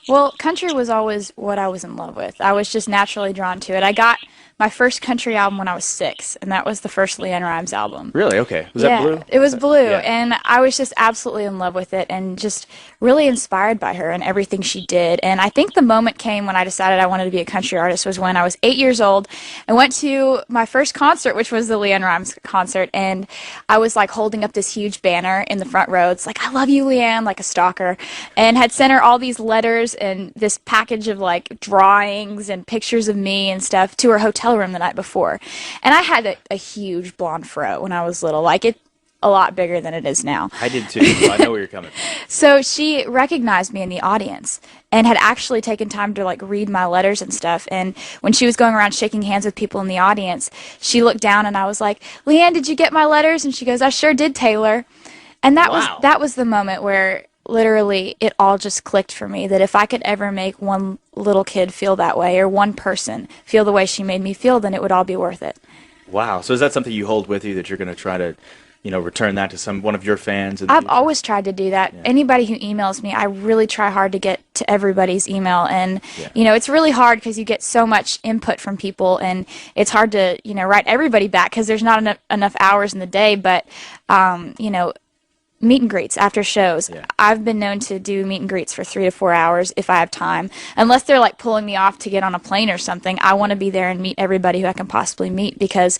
Well, country was always what I was in love with. I was just naturally drawn to it. I got my first country album when I was 6, and that was the first LeAnn Rimes album. Really? Okay. Was that Yeah, Blue? it was Blue, Yeah. and I was just absolutely in love with it and just really inspired by her and everything she did. And I think the moment came when I decided I wanted to be a country artist was when I was 8 years old. I went to my first concert, which was the LeAnn Rimes concert, and I was like holding up this huge banner in the front row. It's like, I love you, LeAnn, like a stalker, and had sent her all these letters and this package of like drawings and pictures of me and stuff to her hotel room the night before. And I had a huge blonde fro when I was little, like it a lot bigger than it is now. I did too, so I know where you're coming from. So she recognized me in the audience and had actually taken time to like read my letters and stuff. And when she was going around shaking hands with people in the audience, she looked down and I was like, "LeAnn, did you get my letters?" And she goes, "I sure did, Taylor." And Wow. that was the moment where literally it all just clicked for me that if I could ever make one little kid feel that way or one person feel the way she made me feel, then it would all be worth it. Wow. So is that something you hold with you that you're going to try to, return that to one of your fans? I've always tried to do that. Yeah. Anybody who emails me, I really try hard to get to everybody's email. And, it's really hard because you get so much input from people and it's hard to, write everybody back because there's not enough hours in the day. But, meet and greets after shows. Yeah. I've been known to do meet and greets for 3 to 4 hours if I have time. Unless they're like pulling me off to get on a plane or something, I want to be there and meet everybody who I can possibly meet because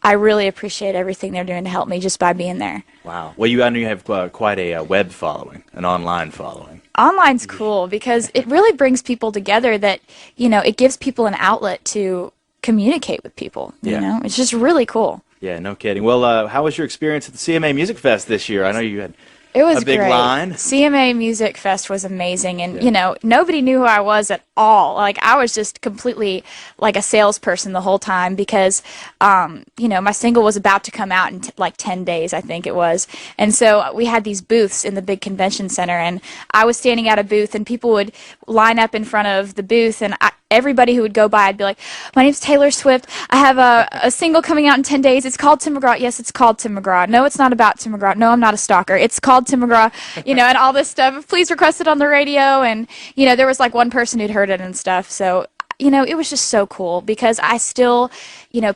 I really appreciate everything they're doing to help me just by being there. Wow. Well, I know you have quite a web following, an online following. Online's cool because it really brings people together that, it gives people an outlet to communicate with people. It's just really cool. Yeah, no kidding. Well, how was your experience at the CMA Music Fest this year? I know you had It was a big great. line. CMA Music Fest was amazing, and nobody knew who I was at all. Like I was just completely like a salesperson the whole time because, my single was about to come out in like 10 days, I think it was, and so we had these booths in the big convention center, and I was standing at a booth, and people would line up in front of the booth, and everybody who would go by, I'd be like, "My name's Taylor Swift. I have a single coming out in 10 days. It's called Tim McGraw. Yes, it's called Tim McGraw. No, it's not about Tim McGraw. No, I'm not a stalker. It's called Tim McGraw." And all this stuff. Please request it on the radio. And, there was like one person who'd heard it and stuff. So, it was just so cool because I still,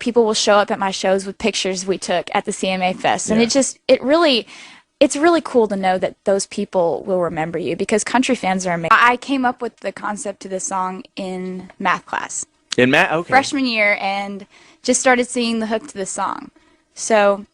people will show up at my shows with pictures we took at the CMA Fest. And it's really cool to know that those people will remember you because country fans are amazing. I came up with the concept to this song in math class. In math? Okay. Freshman year, and just started singing the hook to the song. So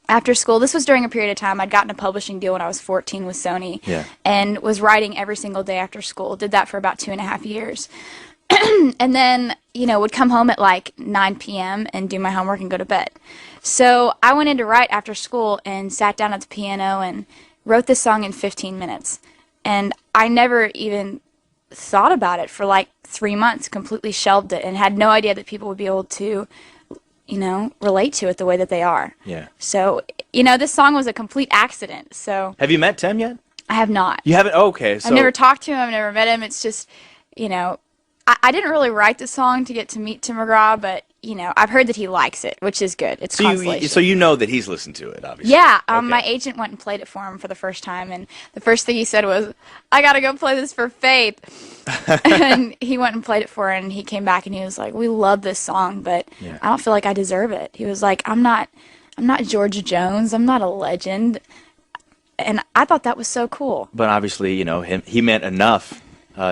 after school, this was during a period of time, I'd gotten a publishing deal when I was 14 with Sony and was writing every single day after school. Did that for about 2.5 years. And then, would come home at like 9 p.m. and do my homework and go to bed. So I went in to write after school and sat down at the piano and wrote this song in 15 minutes. And I never even thought about it for like 3 months, completely shelved it, and had no idea that people would be able to, relate to it the way that they are. Yeah. So, this song was a complete accident. So Have you met Tim yet? I have not. You haven't? Okay. So I've never talked to him. I've never met him. It's just, I didn't really write the song to get to meet Tim McGraw, but, I've heard that he likes it, which is good. It's consolation. So you know that he's listened to it, obviously. Yeah. Okay. My agent went and played it for him for the first time, and the first thing he said was, "I got to go play this for Faith." And he went and played it for her, and he came back and he was like, "We love this song, but I don't feel like I deserve it." He was like, I'm not Georgia Jones. I'm not a legend. And I thought that was so cool. But obviously, he meant enough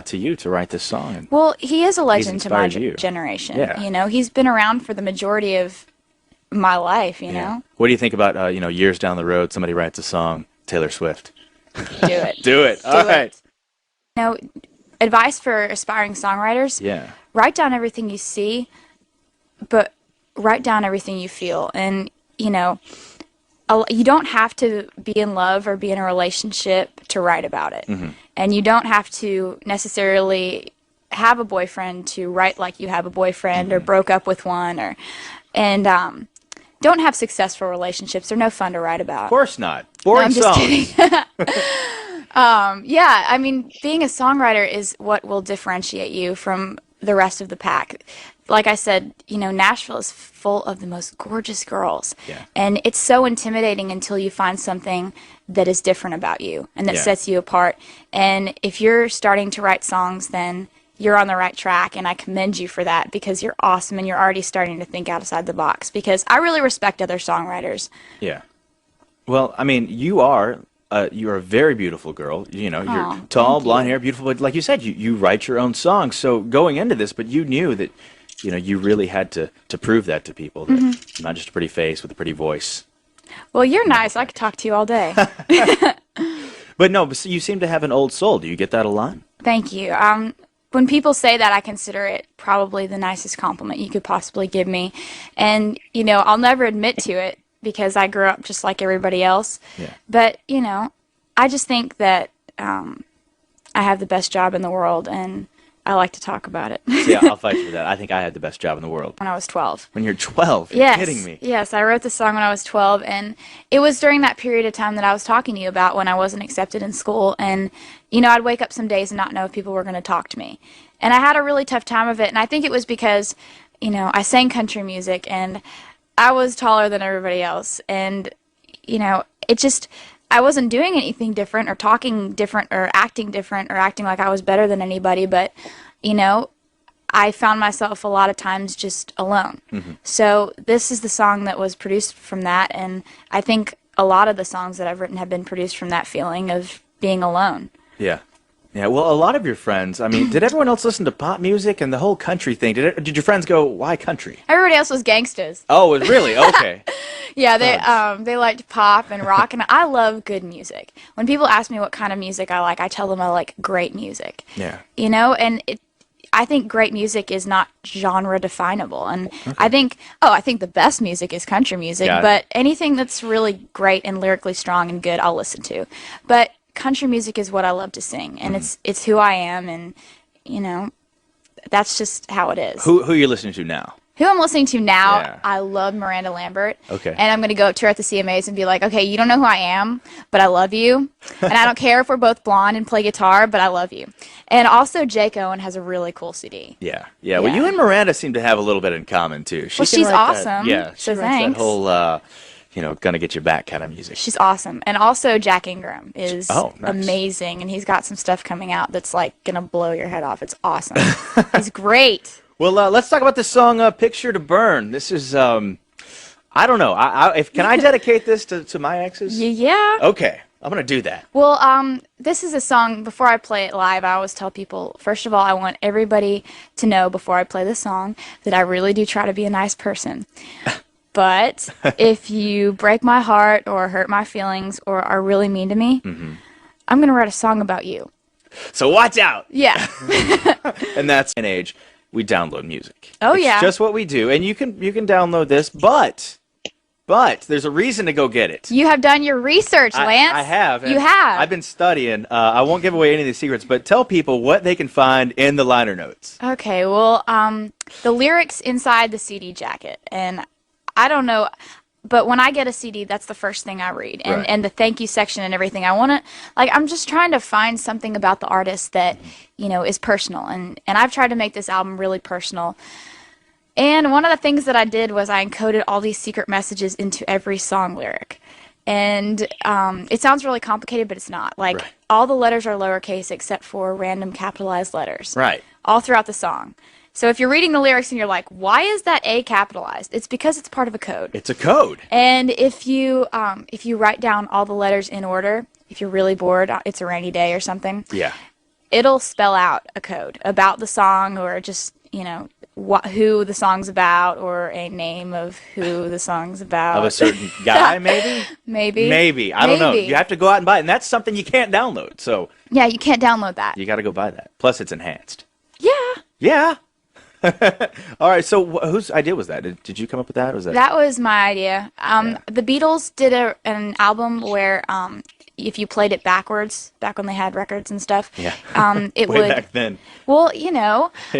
to you to write this song. Well, he is a legend to my inspired you. generation. Yeah. He's been around for the majority of my life, know? What do you think about, years down the road, somebody writes a song, Taylor Swift? Do it. Do it. All right. Advice for aspiring songwriters. Yeah. Write down everything you see, but write down everything you feel. And, you don't have to be in love or be in a relationship to write about it. Mm-hmm. And you don't have to necessarily have a boyfriend to write like you have a boyfriend or broke up with one and don't have successful relationships. They're no fun to write about. Of course not. Boring no, I'm songs. Just kidding. Being a songwriter is what will differentiate you from the rest of the pack. like I said, Nashville is full of the most gorgeous girls. Yeah. And it's so intimidating until you find something that is different about you and that Yeah. sets you apart. And if you're starting to write songs, then you're on the right track, and I commend you for that because you're awesome and you're already starting to think outside the box, because I really respect other songwriters. Yeah. Well, I mean, you're a very beautiful girl. You're Aw, tall, thank blonde you. hair, beautiful. But like you said, you write your own songs. So going into this, but you knew that, you really had to prove that to people, that Mm-hmm. not just a pretty face with a pretty voice. Well, you're nice. I could talk to you all day. But no, but you seem to have an old soul. Do you get that a lot? Thank you. When people say that, I consider it probably the nicest compliment you could possibly give me. And, I'll never admit to it because I grew up just like everybody else. Yeah. But, I just think that I have the best job in the world, and I like to talk about it. Yeah, I'll fight you for that. I think I had the best job in the world. When I was 12. When you're 12, you're Yes. kidding me. Yes, I wrote the song when I was 12, and it was during that period of time that I was talking to you about when I wasn't accepted in school. And, I'd wake up some days and not know if people were going to talk to me. And I had a really tough time of it, and I think it was because, I sang country music, and I was taller than everybody else. And, it just, I wasn't doing anything different or talking different or acting like I was better than anybody, but, I found myself a lot of times just alone. Mm-hmm. So this is the song that was produced from that, and I think a lot of the songs that I've written have been produced from that feeling of being alone. Yeah. Yeah, well, a lot of your friends, I mean, did everyone else listen to pop music and the whole country thing? Did your friends go, why country? Everybody else was gangsters. Oh, it was really? Okay. Yeah, Thugs. they liked pop and rock, and I love good music. When people ask me what kind of music I like, I tell them I like great music. Yeah. And I think great music is not genre definable, and I think the best music is country music, Got it. but anything that's really great and lyrically strong and good, I'll listen to. But country music is what I love to sing, and it's who I am, and that's just how it is. Who are you listening to now? Who I'm listening to now, Yeah. I love Miranda Lambert. Okay. And I'm going to go up to her at the CMAs and be like, okay, you don't know who I am, but I love you. And I don't care if we're both blonde and play guitar, but I love you. And also, Jake Owen has a really cool CD. Yeah. Yeah. Well, Yeah. you and Miranda seem to have a little bit in common, too. Well, she's awesome, Yeah. She so writes thanks. that whole, gonna get you back kind of music. She's awesome. And also, Jack Ingram is Oh, nice. amazing. And he's got some stuff coming out that's like going to blow your head off. It's awesome. He's great. Well, let's talk about this song, "Picture to Burn." This is, I don't know. Can I dedicate this to my exes? Yeah. Okay, I'm gonna do that. Well, this is a song, before I play it live, I always tell people, first of all, I want everybody to know before I play the song that I really do try to be a nice person. But if you break my heart or hurt my feelings or are really mean to me, I'm going to write a song about you. So watch out. Yeah. And that's an age we download music. Oh, It's yeah. just what we do, and you can download this, but there's a reason to go get it. You have done your research, Lance. I have. and You have. I've been studying. I won't give away any of the secrets, but tell people what they can find in the liner notes. Okay, well, the lyrics inside the CD jacket, and I don't know, but when I get a CD, that's the first thing I read, and Right. and the thank you section and everything. I want to, I'm just trying to find something about the artist that, is personal, and I've tried to make this album really personal. And one of the things that I did was I encoded all these secret messages into every song lyric. And it sounds really complicated, but it's not. Like, Right. all the letters are lowercase except for random capitalized letters. Right. All throughout the song. So if you're reading the lyrics and you're like, why is that A capitalized? It's because it's part of a code. It's a code. And if you write down all the letters in order, if you're really bored, it's a rainy day or something, Yeah. it'll spell out a code about the song, or just, who the song's about, or a name of who the song's about. Of a certain guy, maybe? Maybe. Maybe. I don't know. Maybe. You have to go out and buy it, and that's something you can't download, so Yeah, you can't download that. you got to go buy that. Plus, it's enhanced. Yeah. Yeah. All right, so whose idea was that? Did you come up with that? Or was that? That was my idea. The Beatles did an album where if you played it backwards, back when they had records and stuff, Yeah. it Way would. back then. Well,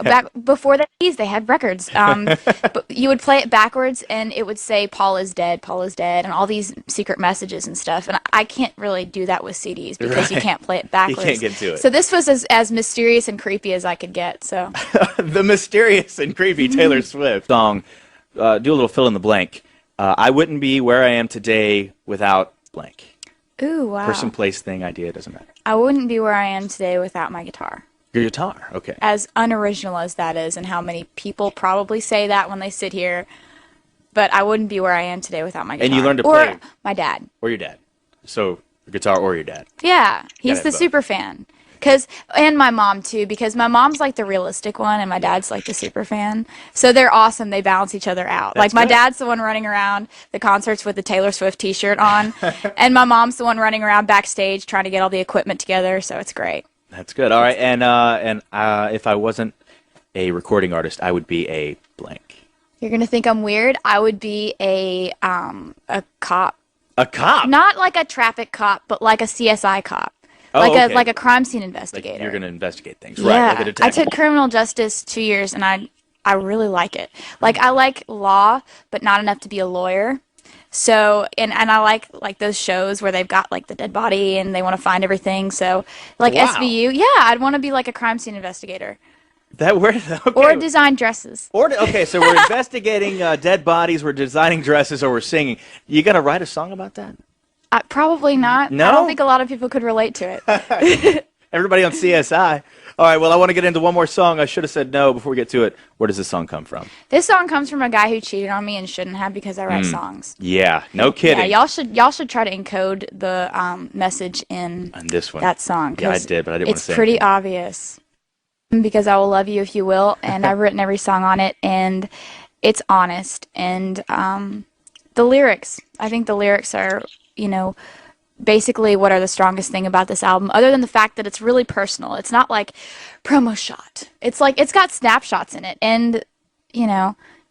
back before the 80s, they had records. But you would play it backwards, and it would say "Paul is dead, Paul is dead," and all these secret messages and stuff. And I can't really do that with CDs because you Right. can't play it backwards. can't get to it. So this was as mysterious and creepy as I could get. So The mysterious and creepy Taylor Swift song. Do a little fill in the blank. I wouldn't be where I am today without blank. ooh, wow. Person, place, thing, idea, doesn't matter. I wouldn't be where I am today without my guitar. Your guitar, okay. As unoriginal as that is, and how many people probably say that when they sit here, but I wouldn't be where I am today without my guitar. And you learned to or play. my dad. Or your dad. So, your guitar or your dad. Yeah, he's have the both. super fan. And my mom too, because my mom's like the realistic one and my dad's like the super fan. So they're awesome. They balance each other out. That's Like my good. dad's the one running around the concerts with the Taylor Swift t-shirt on, and my mom's the one running around backstage trying to get all the equipment together. So it's great. That's good. All right, and if I wasn't a recording artist, I would be a blank. You're gonna think I'm weird. I would be a cop. A cop? Not like a traffic cop, but like a CSI cop. Oh, like okay. a crime scene Like investigator. you're going to investigate things, Yeah. right? Like a I detective. took criminal justice 2 years and I really like it. Like I like law, but not enough to be a lawyer. So and I like those shows where they've got like the dead body and they want to find everything. So like Wow. SVU, yeah, I'd want to be like a crime scene investigator That word? Okay. or design dresses. Okay, so we're investigating dead bodies, we're designing dresses, or we're singing. You going to write a song about that? Probably not. No? I don't think a lot of people could relate to it. Everybody on CSI. All right, well, I want to get into one more song. I should have said no before we get to it. Where does this song come from? This song comes from a guy who cheated on me and shouldn't have because I write songs. Yeah, no kidding. Yeah, y'all should try to encode the message in On this one. that song. Yeah, I 'cause did, but I didn't want to it's say pretty anything. obvious. Because I will love you if you will, and I've written every song on it, and it's honest. And the lyrics, I think the lyrics are, basically what are the strongest thing about this album, other than the fact that it's really personal. It's not like promo shot. It's like it's got snapshots in it, and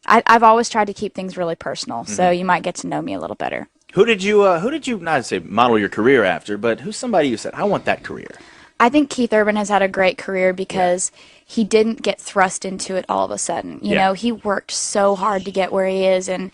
I've always tried to keep things really personal, so you might get to know me a little better. Who did you not to say model your career after, but who's somebody you said, I want that career? I think Keith Urban has had a great career because he didn't get thrust into it all of a sudden. You know, he worked so hard to get where he is, and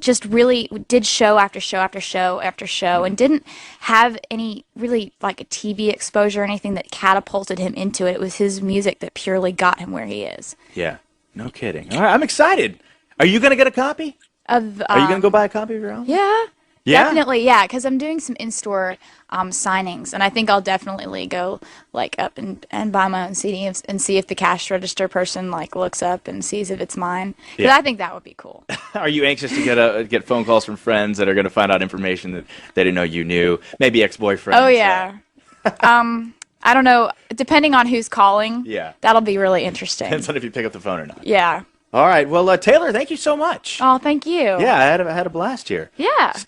just really did show after show after show after show, and didn't have any really like a TV exposure or anything that catapulted him into it. It was his music that purely got him where he is. Yeah, no kidding. All right, I'm excited. Are you going to get a copy? Are you going to go buy a copy of your album? Yeah. Yeah? Definitely, yeah, because I'm doing some in-store signings, and I think I'll definitely go like up and buy my own CD and see if the cash register person like looks up and sees if it's mine. Because Yeah. I think that would be cool. Are you anxious to get phone calls from friends that are going to find out information that they didn't know you knew? Maybe ex-boyfriends. Oh yeah. I don't know. Depending on who's calling, Yeah. that'll be really interesting. Depends on if you pick up the phone or not. Yeah. All right. Well, Taylor, thank you so much. Oh, thank you. Yeah, I had a blast here. Yeah.